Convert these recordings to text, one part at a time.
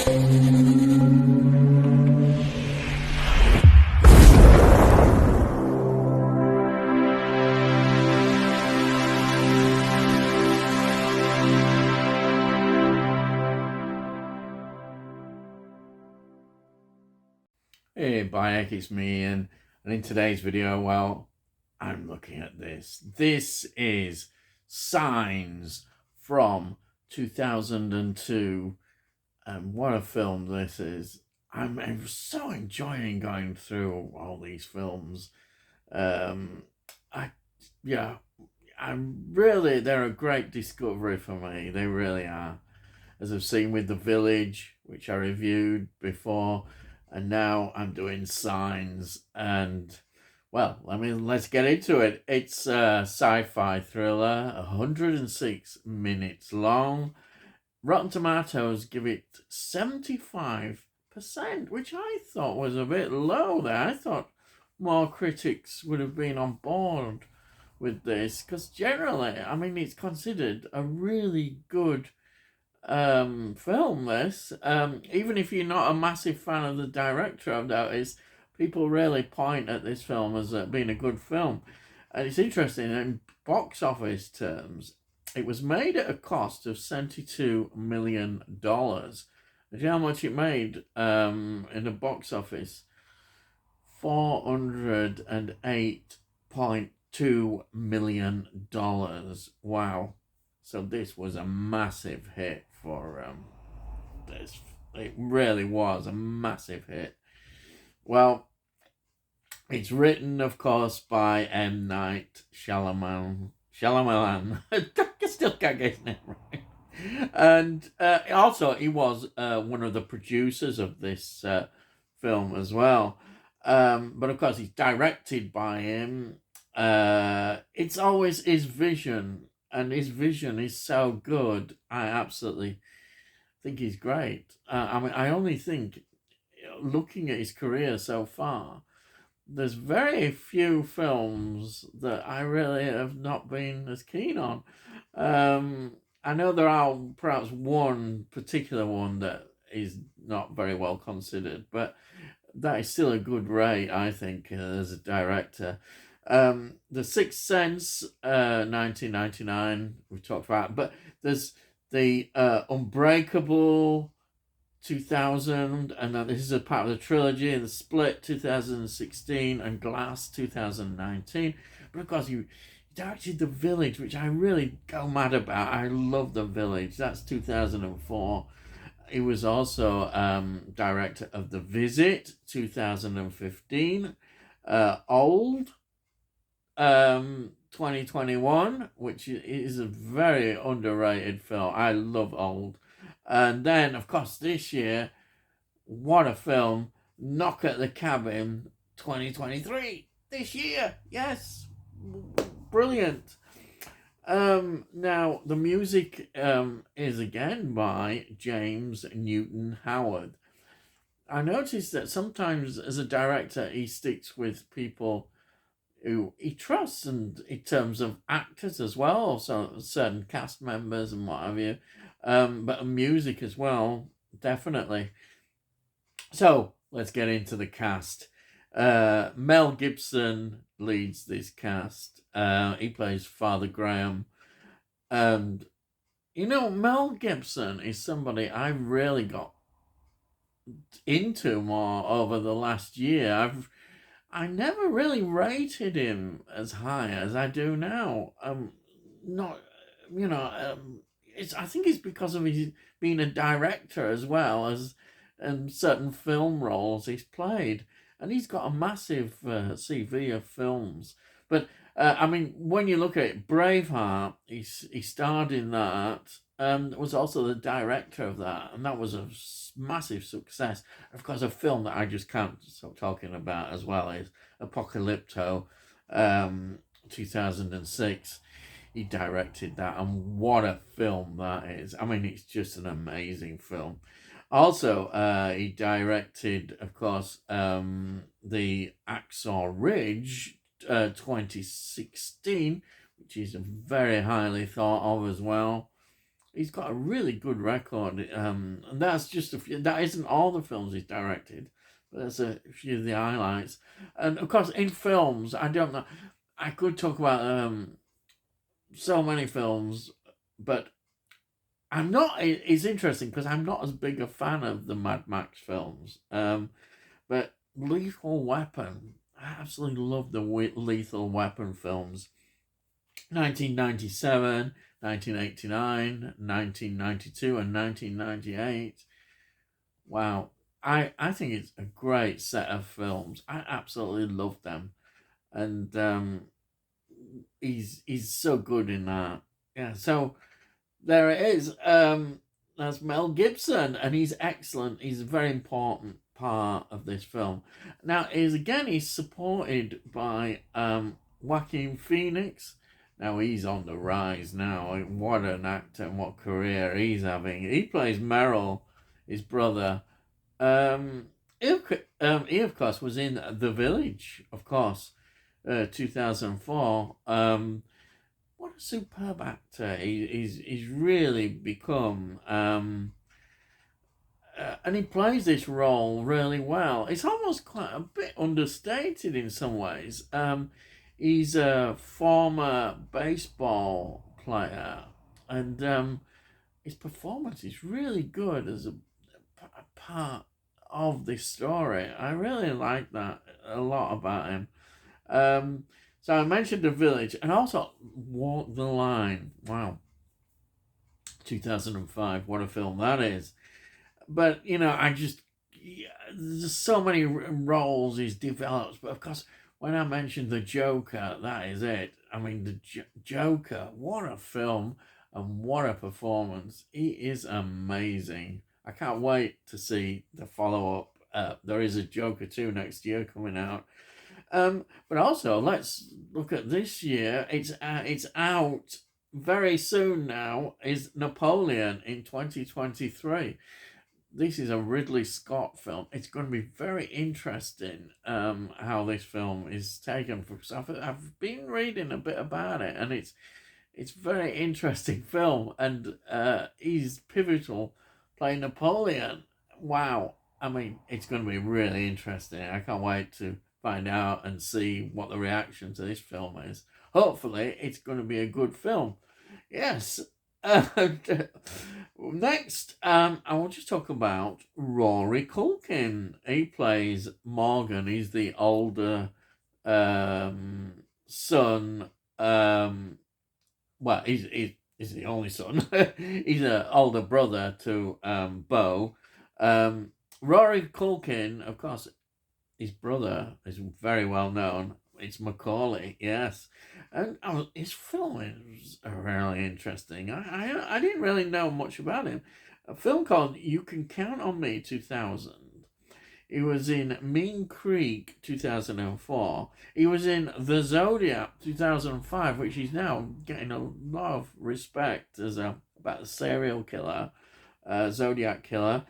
Hey Bayek, it's me Ian, and in today's video, well, I'm looking at this. This is Signs from 2002, and what a film this is. I'm so enjoying going through all these films. Um, I, yeah, they're a great discovery for me. They really are. As I've seen with The Village, which I reviewed before, and now I'm doing Signs, and well, let's get into it. It's a sci-fi thriller, 106 minutes long. Rotten Tomatoes give it 75%, which I thought was a bit low there. I thought more critics would have been on board with this, because generally, it's considered a really good film, this. Even if you're not a massive fan of the director, I've noticed people really point at this film as being a good film. And it's interesting, in box office terms, it was made at a cost of $72 million. Do you know how much it made in the box office? $408.2 million. Wow. So this was a massive hit for this. It really was a massive hit. Well, it's written, of course, by M. Night Shyamalan. I still can't get his name right. And also, he was one of the producers of this film as well. But of course, he's directed by him. It's always his vision, and his vision is so good. I absolutely think he's great. I only think, looking at his career so far, there's very few films that I really have not been as keen on. I know there are perhaps one particular one that is not very well considered, but that is still a good rate, I think, as a director. The Sixth Sense, 1999, we talked about, but there's the Unbreakable, 2000, and this is a part of the trilogy, The Split, 2016, and Glass, 2019. But of course, he directed The Village, which I really go mad about. I love The Village. That's 2004. He was also director of The Visit, 2015. Old, 2021, which is a very underrated film. I love Old. And then, of course, this year, what a film, Knock at the Cabin, 2023. This year, yes, brilliant. Now, the music is again by James Newton Howard. I noticed that sometimes as a director, he sticks with people who he trusts, and in terms of actors as well, so certain cast members and what have you, but music as well, definitely. So let's get into the cast. Mel Gibson leads this cast. He plays Father Graham, and Mel Gibson is somebody I've really got into more over the last year. I never really rated him as high as I do now. Not, I think it's because of his being a director as well as certain film roles he's played, and he's got a massive CV of films. But when you look at it, Braveheart, he starred in that, and was also the director of that, and that was a massive success. Of course, a film that I just can't stop talking about as well is Apocalypto, 2006. He directed that, and what a film that is. It's just an amazing film. Also, he directed, of course, the Hacksaw Ridge, 2016, which is very highly thought of as well. he's got a really good record. And that's just a few. That isn't all the films he's directed, but that's a few of the highlights. And of course, in films, I don't know. I could talk about so many films, but I'm not. It's interesting because I'm not as big a fan of the Mad Max films. But Lethal Weapon, I absolutely love the Lethal Weapon films. 1997, 1989, 1992, and 1998. Wow. I think it's a great set of films. I absolutely love them. And he's so good in that. Yeah, so there it is. That's Mel Gibson, and he's excellent. He's a very important part of this film. Now, he's supported by Joaquin Phoenix. Now he's on the rise now. What an actor and what career he's having. He plays Merrill, his brother. He of course was in The Village, of course, 2004. What a superb actor! He's really become. And he plays this role really well. It's almost quite a bit understated in some ways. He's a former baseball player, and his performance is really good as a part of this story. I really like that a lot about him. So I mentioned The Village and also Walk the Line. Wow, 2005. What a film that is. But, there's so many roles he's developed. But of course, when I mentioned The Joker, that is it. I mean, the Joker, what a film and what a performance. He is amazing. I can't wait to see the follow up. There is a Joker 2 next year coming out. But also, let's look at this year. It's out very soon now. Is Napoleon in 2023? This is a Ridley Scott film. It's going to be very interesting how this film is taken. Because I've been reading a bit about it, and it's very interesting film, and he's pivotal playing Napoleon. Wow. I mean, it's going to be really interesting. I can't wait to find out and see what the reaction to this film is. Hopefully, it's going to be a good film. Yes. Next, I want to talk about Rory Culkin. He plays Morgan. He's the older son. Well, he's the only son. He's an older brother to Beau. Rory Culkin, of course, his brother is very well known. It's Macaulay, yes. And his film is really interesting. I didn't really know much about him. A film called You Can Count on Me 2000. He was in Mean Creek 2004. He was in The Zodiac 2005, which he's now getting a lot of respect as about a serial killer, Zodiac killer.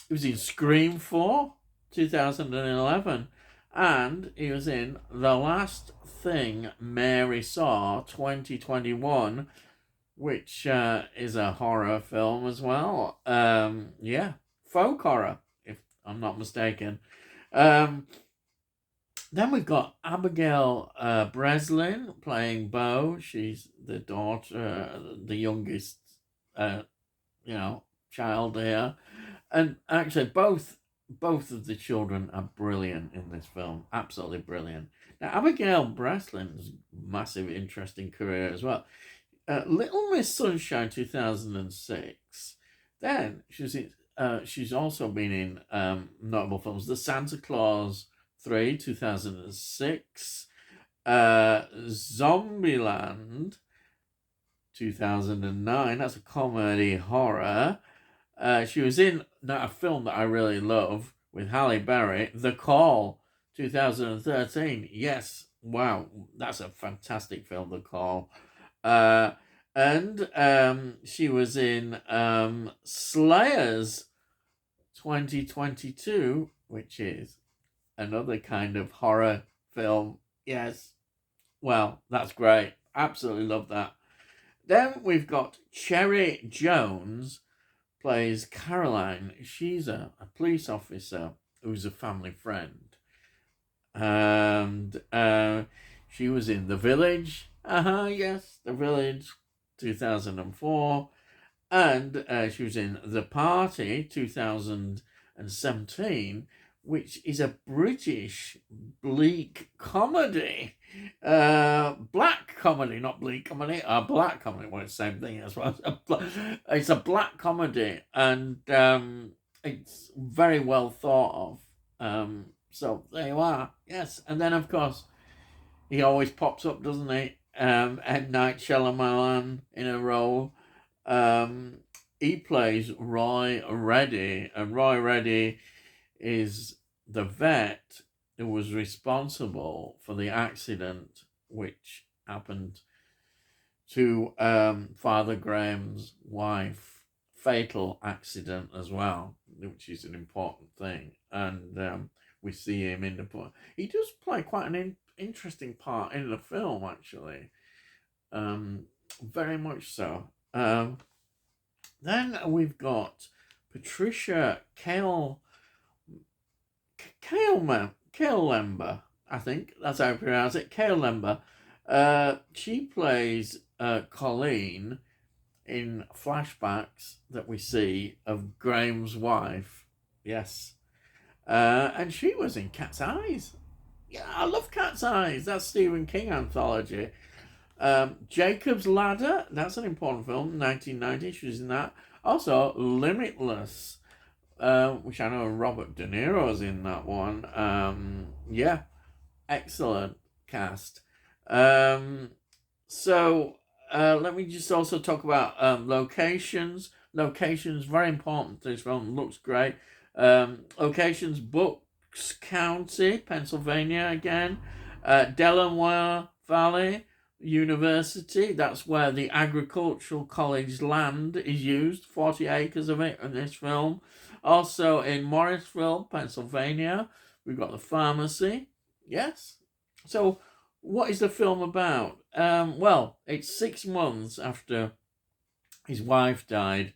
He was in Scream 4 2011. And he was in The Last Thing Mary Saw 2021, which is a horror film as well. Folk horror, if I'm not mistaken. Then we've got Abigail Breslin playing Beau. She's the daughter, the youngest, child here. And actually, both of the children are brilliant in this film. Absolutely brilliant. Now, Abigail Breslin's massive, interesting career as well. Little Miss Sunshine 2006. Then she's also been in notable films. The Santa Claus 3 2006. Zombieland 2009. That's a comedy horror. She was in a film that I really love with Halle Berry, The Call, 2013. Yes, wow, that's a fantastic film, The Call. And she was in Slayers 2022, which is another kind of horror film. Yes, well, that's great. Absolutely love that. Then we've got Cherry Jones plays Caroline. She's a police officer who's a family friend. And she was in The Village. Yes, The Village, 2004. And she was in The Party, 2017, which is a British bleak comedy. Black comedy, not bleak comedy. Black comedy, well, it's the same thing as well. It's a black comedy, and it's very well thought of. So there you are. Yes, and then of course he always pops up, doesn't he? M. Night Shyamalan in a role. He plays Roy Reddy, and Roy Reddy is the vet who was responsible for the accident which happened to Father Graham's wife. Fatal accident as well, which is an important thing. And we see him in the... He does play quite an interesting part in the film, actually. Very much so. Then we've got Patricia Kale-Lember, I think that's how you pronounce it, Kale-Lember. She plays Colleen in flashbacks that we see of Graham's wife. Yes. And she was in Cat's Eyes. Yeah, I love Cat's Eyes. That's Stephen King anthology. Jacob's Ladder, that's an important film, 1990, she was in that. Also, Limitless, which I know Robert De Niro's in that one. Yeah, excellent cast. So let me just also talk about locations. Locations, very important to this film, looks great. Locations, Bucks County, Pennsylvania again. Delaware Valley University, that's where the agricultural college land is used, 40 acres of it in this film. Also in Morrisville, Pennsylvania, we've got the pharmacy. Yes. So what is the film about? Well, it's 6 months after his wife died,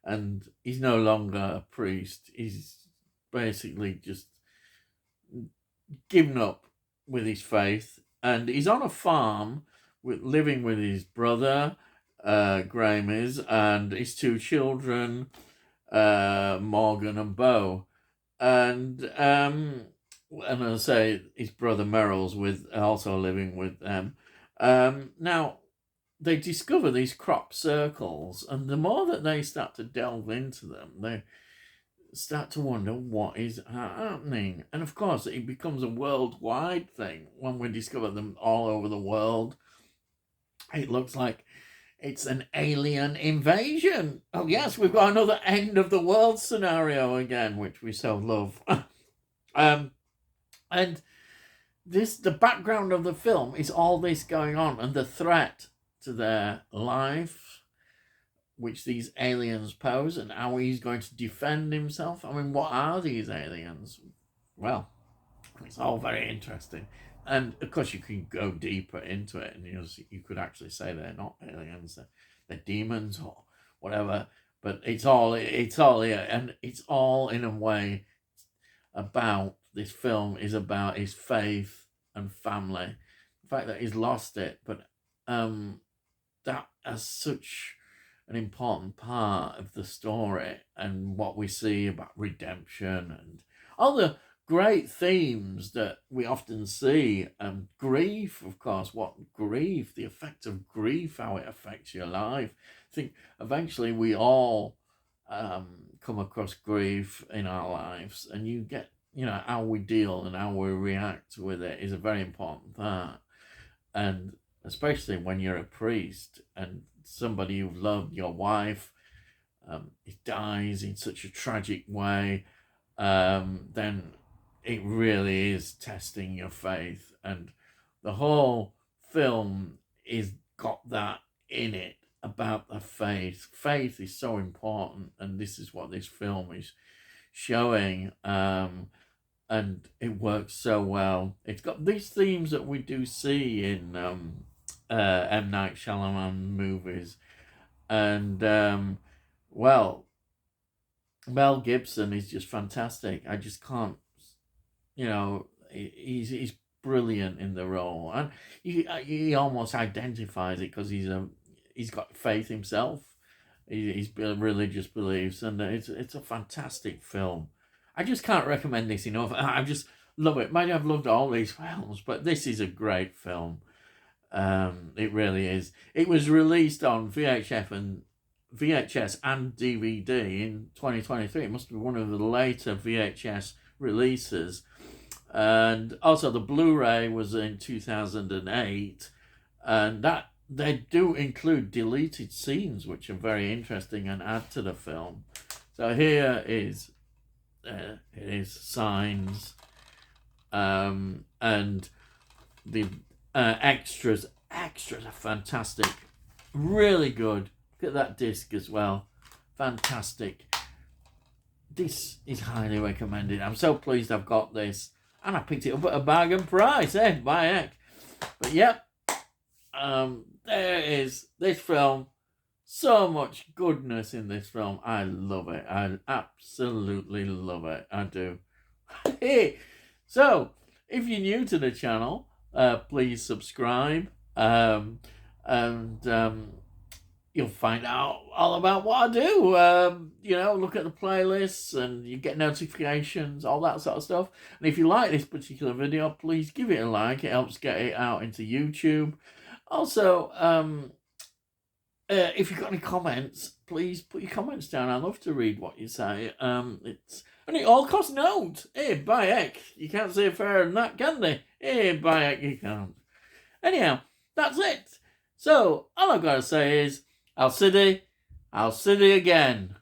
and he's no longer a priest. He's basically just given up with his faith, and he's on a farm living with his brother, Graham is, and his 2 children, Morgan and Beau. And as I say, his brother Merrill's also living with them. Now, they discover these crop circles, and the more that they start to delve into them, they start to wonder what is happening. And of course, it becomes a worldwide thing when we discover them all over the world. It looks like it's an alien invasion. Oh yes, we've got another end of the world scenario again, which we so love. And the background of the film is all this going on, and the threat to their life which these aliens pose, and how he's going to defend himself. I mean, what are these aliens? Well, it's all very interesting. And of course, you can go deeper into it, and you could actually say they're not aliens, they're demons or whatever. But it's all here, and it's all in a way about this film is about his faith and family. The fact that he's lost it, but that as such an important part of the story, and what we see about redemption and all the great themes that we often see. Grief, of course, the effect of grief, how it affects your life. I think eventually we all come across grief in our lives, and you get, how we deal and how we react with it is a very important part. And especially when you're a priest and somebody you've loved, your wife, it dies in such a tragic way, then it really is testing your faith. And the whole film is got that in it about the faith. Faith is so important, and this is what this film is showing. And it works so well. It's got these themes that we do see in M. Night Shyamalan movies. And, well, Mel Gibson is just fantastic. I just can't, he's brilliant in the role. And he almost identifies it because he's got faith himself. He's religious beliefs, and it's a fantastic film. I just can't recommend this enough. I just love it. Maybe I've loved all these films, but this is a great film. It really is. It was released on VHS and DVD in 2023. It must be one of the later VHS releases. And also the Blu-ray was in 2008, and that they do include deleted scenes, which are very interesting and add to the film. So here is Signs, and the extras are fantastic, really good. Look at that disc as well, fantastic. This is highly recommended. I'm so pleased I've got this, and I picked it up at a bargain price, by heck. But yep, there is this film. So much goodness in this film. I love it. I absolutely love it. I do. Hey, so if you're new to the channel, please subscribe, and you'll find out all about what I do. Look at the playlists, and you get notifications, all that sort of stuff. And if you like this particular video, please give it a like. It helps get it out into YouTube. Also, if you've got any comments, please put your comments down. I'd love to read what you say. And it all costs note. Hey, by heck, you can't say fairer than that, can they? Hey, by heck, you can't. Anyhow, that's it. So all I've got to say is, I'll see thee again.